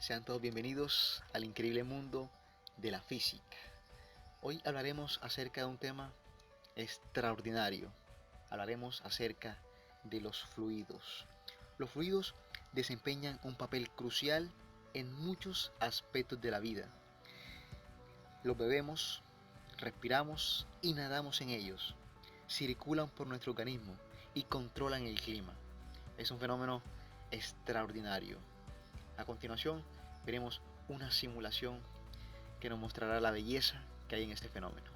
Sean todos bienvenidos al increíble mundo de la física. Hoy hablaremos acerca de un tema extraordinario. Hablaremos acerca de los fluidos. Los fluidos desempeñan un papel crucial en muchos aspectos de la vida. Los bebemos, respiramos y nadamos en ellos. Circulan por nuestro organismo y controlan el clima. Es un fenómeno extraordinario. A continuación, veremos una simulación que nos mostrará la belleza que hay en este fenómeno.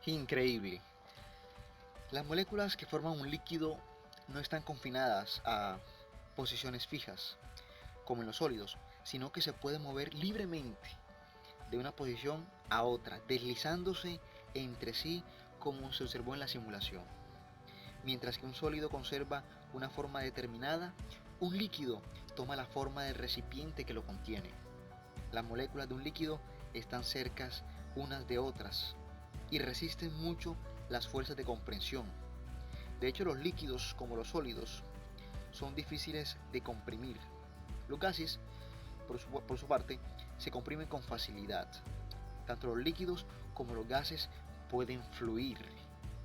Increíble. Las moléculas que forman un líquido no están confinadas a posiciones fijas, como en los sólidos, sino que se pueden mover libremente de una posición a otra, deslizándose entre sí como se observó en la simulación. Mientras que un sólido conserva una forma determinada, un líquido toma la forma del recipiente que lo contiene. Las moléculas de un líquido están cercas unas de otras y resisten mucho las fuerzas de compresión. De hecho, los líquidos, como los sólidos, son difíciles de comprimir. Los gases, por su parte, se comprimen con facilidad. Tanto los líquidos como los gases pueden fluir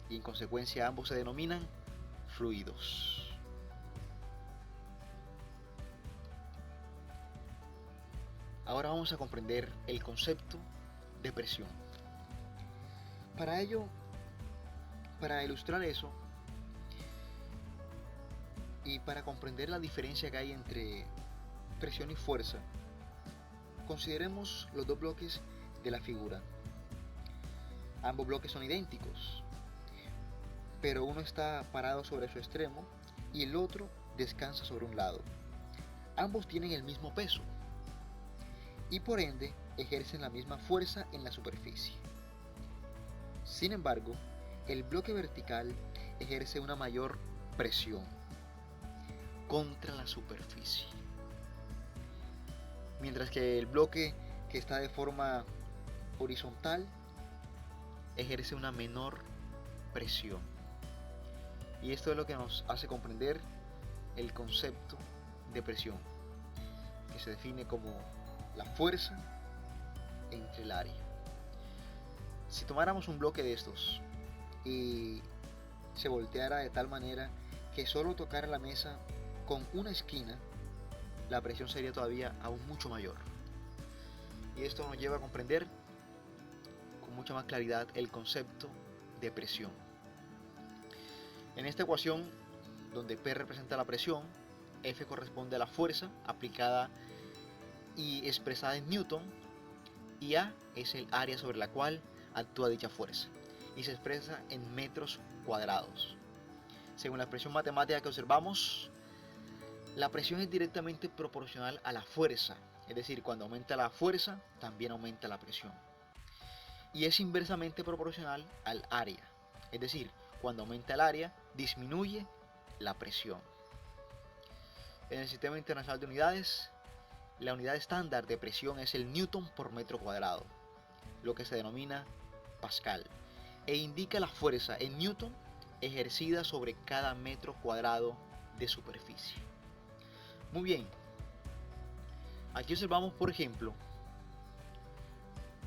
y en consecuencia ambos se denominan fluidos. Ahora vamos a comprender el concepto de presión. Para ello, para ilustrar eso y para comprender la diferencia que hay entre presión y fuerza, consideremos los dos bloques de la figura. Ambos bloques son idénticos, pero uno está parado sobre su extremo y el otro descansa sobre un lado. Ambos tienen el mismo peso y por ende ejercen la misma fuerza en la superficie. Sin embargo, el bloque vertical ejerce una mayor presión contra la superficie, mientras que el bloque que está de forma horizontal ejerce una menor presión. Y esto es lo que nos hace comprender el concepto de presión, que se define como la fuerza entre el área. Si tomáramos un bloque de estos y se volteara de tal manera que solo tocara la mesa con una esquina, la presión sería todavía aún mucho mayor. Y esto nos lleva a comprender con mucha más claridad el concepto de presión. En esta ecuación, donde P representa la presión, F corresponde a la fuerza aplicada y expresada en Newton, y A es el área sobre la cual actúa dicha fuerza, y se expresa en metros cuadrados. Según la expresión matemática que observamos, la presión es directamente proporcional a la fuerza, es decir, cuando aumenta la fuerza, también aumenta la presión. Y es inversamente proporcional al área, es decir, cuando aumenta el área, disminuye la presión. En el Sistema Internacional de Unidades, la unidad estándar de presión es el newton por metro cuadrado, lo que se denomina Pascal, e indica la fuerza en newton ejercida sobre cada metro cuadrado de superficie. Muy bien, aquí observamos, por ejemplo,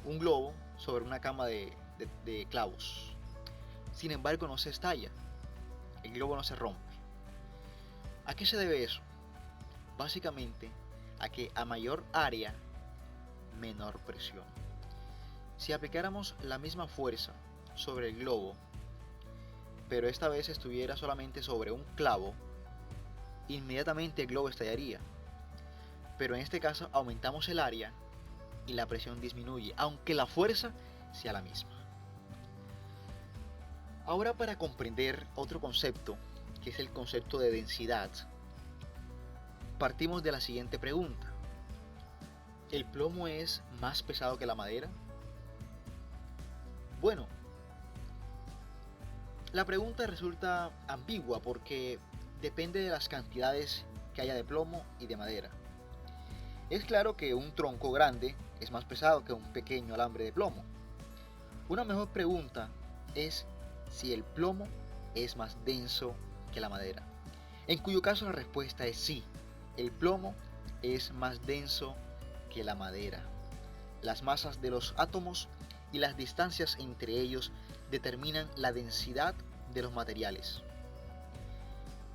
un globo sobre una cama de clavos. Sin embargo, no se estalla, el globo no se rompe. ¿A qué se debe eso? Básicamente a que a mayor área, menor presión. Si aplicáramos la misma fuerza sobre el globo, pero esta vez estuviera solamente sobre un clavo, inmediatamente el globo estallaría. Pero en este caso aumentamos el área y la presión disminuye, aunque la fuerza sea la misma. Ahora, para comprender otro concepto, que es el concepto de densidad, partimos de la siguiente pregunta. ¿El plomo es más pesado que la madera? Bueno, la pregunta resulta ambigua porque depende de las cantidades que haya de plomo y de madera. Es claro que un tronco grande es más pesado que un pequeño alambre de plomo. Una mejor pregunta es si el plomo es más denso que la madera, en cuyo caso la respuesta es sí, el plomo es más denso que la madera. Las masas de los átomos y las distancias entre ellos determinan la densidad de los materiales.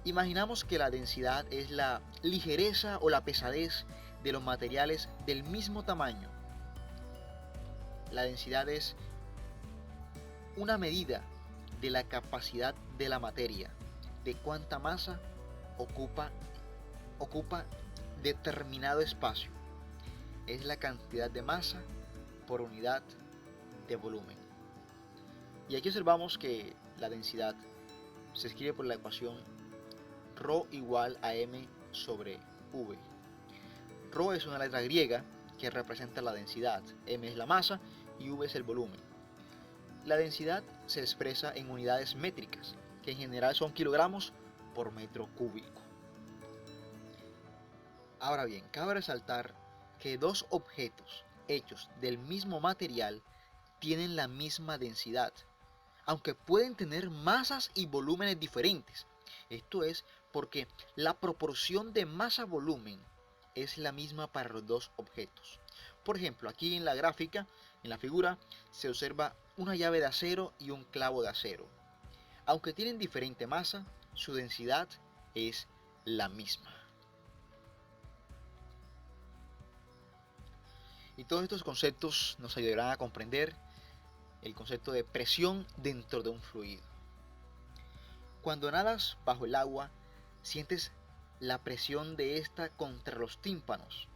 Imaginamos que la densidad es la ligereza o la pesadez de los materiales del mismo tamaño. La densidad es una medida de la capacidad de la materia, de cuánta masa ocupa determinado espacio. Es la cantidad de masa por unidad de volumen. Y aquí observamos que la densidad se escribe por la ecuación ρ igual a m sobre v. Ρ es una letra griega que representa la densidad, m es la masa y v es el volumen. La densidad se expresa en unidades métricas, que en general son kilogramos por metro cúbico. Ahora bien, cabe resaltar que dos objetos hechos del mismo material tienen la misma densidad, aunque pueden tener masas y volúmenes diferentes. Esto es porque la proporción de masa-volumen es la misma para los dos objetos. Por ejemplo, aquí en la gráfica, en la figura, se observa una llave de acero y un clavo de acero. Aunque tienen diferente masa, su densidad es la misma. Y todos estos conceptos nos ayudarán a comprender el concepto de presión dentro de un fluido. Cuando nadas bajo el agua, sientes la presión de esta contra los tímpanos.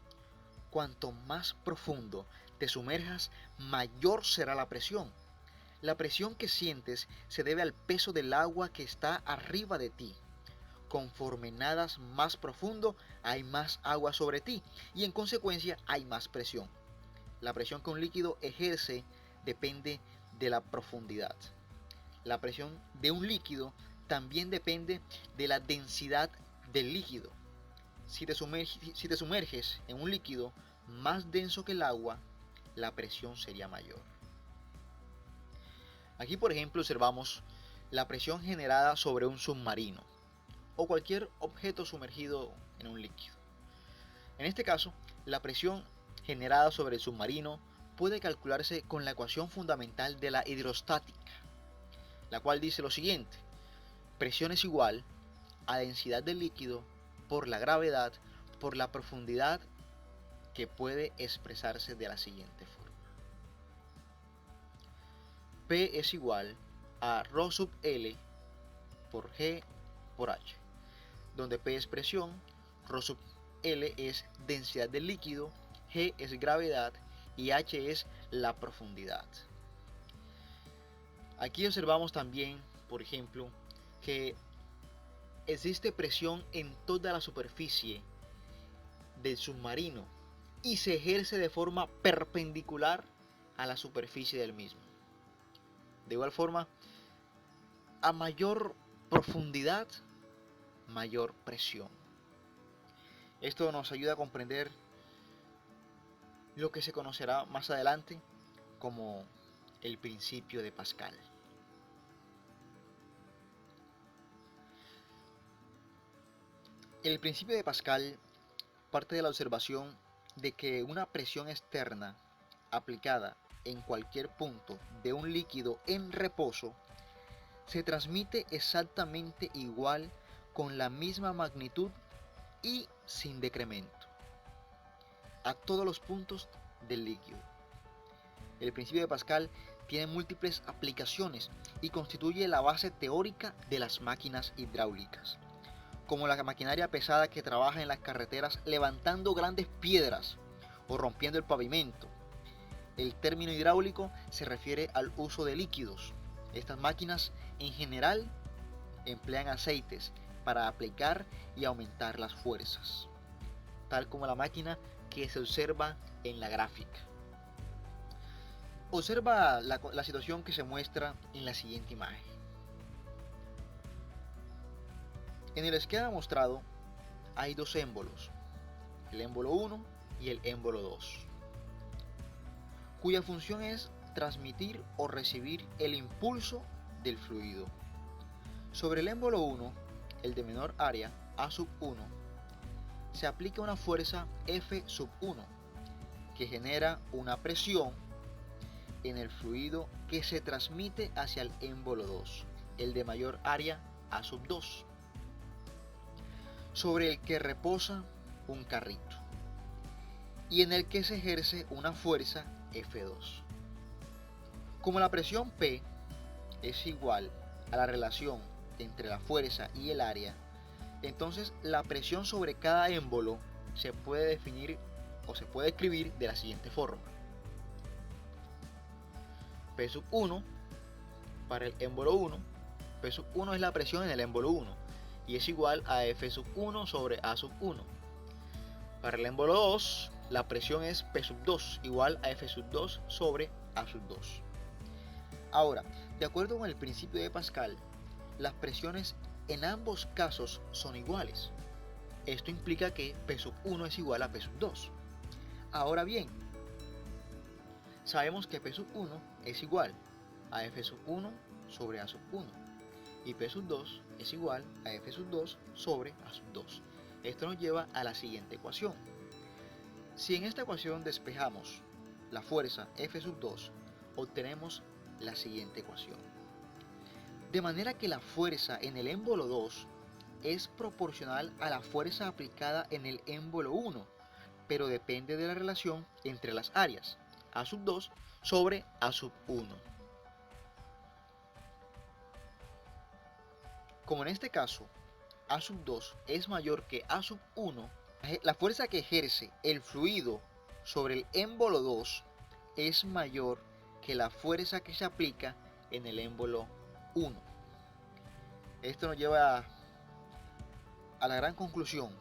Cuanto más profundo te sumerjas, mayor será la presión. La presión que sientes se debe al peso del agua que está arriba de ti. Conforme nadas más profundo, hay más agua sobre ti y en consecuencia hay más presión. La presión que un líquido ejerce depende de la profundidad. La presión de un líquido también depende de la densidad del líquido. Si te sumerges en un líquido más denso que el agua, la presión sería mayor. Aquí, por ejemplo, observamos la presión generada sobre un submarino o cualquier objeto sumergido en un líquido. En este caso, la presión generada sobre el submarino puede calcularse con la ecuación fundamental de la hidrostática, la cual dice lo siguiente: presión es igual a densidad del líquido por la gravedad por la profundidad, que puede expresarse de la siguiente forma. P es igual a ρ sub L por G por H, donde P es presión, ρ sub L es densidad del líquido, G es gravedad y H es la profundidad. Aquí observamos también, por ejemplo, que existe presión en toda la superficie del submarino y se ejerce de forma perpendicular a la superficie del mismo. De igual forma, a mayor profundidad, mayor presión. Esto nos ayuda a comprender lo que se conocerá más adelante como el principio de Pascal. El principio de Pascal parte de la observación de que una presión externa aplicada en cualquier punto de un líquido en reposo se transmite exactamente igual, con la misma magnitud y sin decremento, a todos los puntos del líquido. El principio de Pascal tiene múltiples aplicaciones y constituye la base teórica de las máquinas hidráulicas, como la maquinaria pesada que trabaja en las carreteras levantando grandes piedras o rompiendo el pavimento. El término hidráulico se refiere al uso de líquidos. Estas máquinas en general emplean aceites para aplicar y aumentar las fuerzas, tal como la máquina que se observa en la gráfica. Observa la situación que se muestra en la siguiente imagen. En el esquema mostrado hay dos émbolos, el émbolo 1 y el émbolo 2, cuya función es transmitir o recibir el impulso del fluido. Sobre el émbolo 1, el de menor área, A1, se aplica una fuerza F1 que genera una presión en el fluido que se transmite hacia el émbolo 2, el de mayor área, A2, sobre el que reposa un carrito y en el que se ejerce una fuerza F2. Como la presión P es igual a la relación entre la fuerza y el área, entonces la presión sobre cada émbolo se puede definir o se puede escribir de la siguiente forma: P1 para el émbolo 1, P1 es la presión en el émbolo 1 y es igual a F1 sobre A1. Para el émbolo 2, la presión es P2 igual a F2 sobre A2. Ahora, de acuerdo con el principio de Pascal, las presiones en ambos casos son iguales. Esto implica que P1 es igual a P2. Ahora bien, sabemos que P1 es igual a F1 sobre A1 y P2 es igual a F2 sobre A2. Esto nos lleva a la siguiente ecuación. Si en esta ecuación despejamos la fuerza F2, obtenemos la siguiente ecuación. De manera que la fuerza en el émbolo 2 es proporcional a la fuerza aplicada en el émbolo 1, pero depende de la relación entre las áreas, A2 sobre A1. Como en este caso, A2 es mayor que A1, la fuerza que ejerce el fluido sobre el émbolo 2 es mayor que la fuerza que se aplica en el émbolo 1. Esto nos lleva a la gran conclusión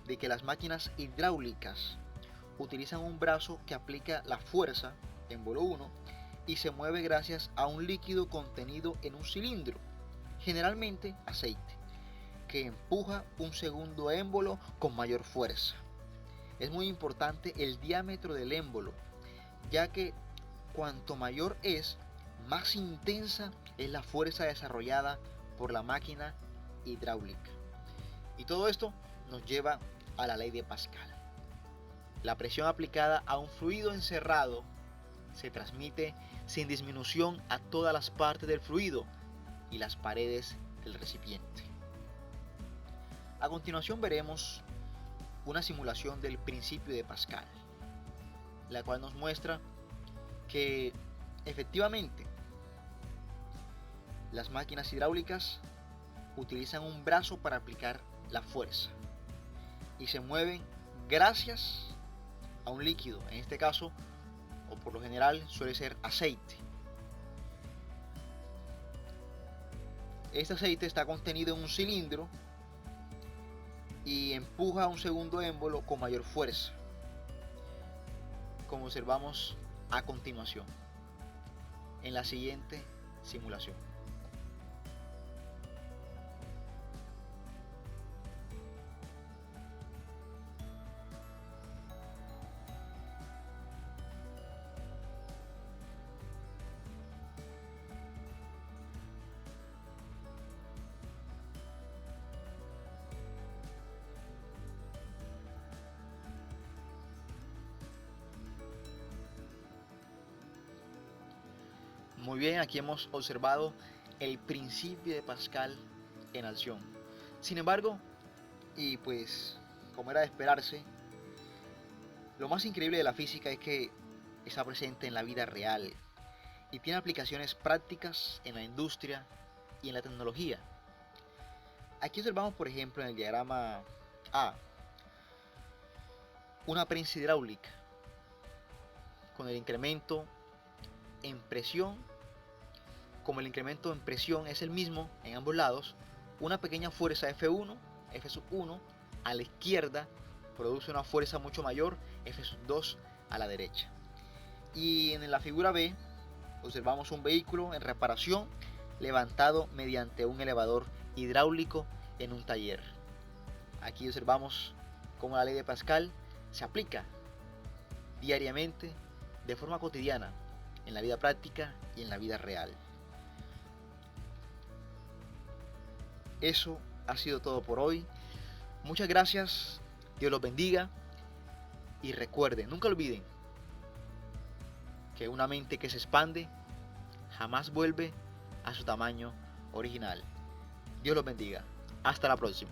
de que las máquinas hidráulicas utilizan un brazo que aplica la fuerza, émbolo 1, y se mueve gracias a un líquido contenido en un cilindro, generalmente aceite, que empuja un segundo émbolo con mayor fuerza. Es muy importante el diámetro del émbolo, ya que cuanto mayor es, más intensa es la fuerza desarrollada por la máquina hidráulica. Y todo esto nos lleva a la ley de Pascal. La presión aplicada a un fluido encerrado se transmite sin disminución a todas las partes del fluido y las paredes del recipiente. A continuación veremos una simulación del principio de Pascal, la cual nos muestra que efectivamente las máquinas hidráulicas utilizan un brazo para aplicar la fuerza y se mueven gracias a un líquido, en este caso, o por lo general suele ser aceite. Este aceite está contenido en un cilindro y empuja un segundo émbolo con mayor fuerza, como observamos a continuación en la siguiente simulación. Muy bien, aquí hemos observado el principio de Pascal en acción. Sin embargo, y pues como era de esperarse, lo más increíble de la física es que está presente en la vida real y tiene aplicaciones prácticas en la industria y en la tecnología. Aquí observamos, por ejemplo, en el diagrama A, una prensa hidráulica con el incremento en presión. Como el incremento en presión es el mismo en ambos lados, una pequeña fuerza F1, F1 a la izquierda produce una fuerza mucho mayor, F2 a la derecha. Y en la figura B observamos un vehículo en reparación levantado mediante un elevador hidráulico en un taller. Aquí observamos cómo la ley de Pascal se aplica diariamente, de forma cotidiana, en la vida práctica y en la vida real. Eso ha sido todo por hoy. Muchas gracias, Dios los bendiga y recuerden, nunca olviden que una mente que se expande jamás vuelve a su tamaño original. Dios los bendiga. Hasta la próxima.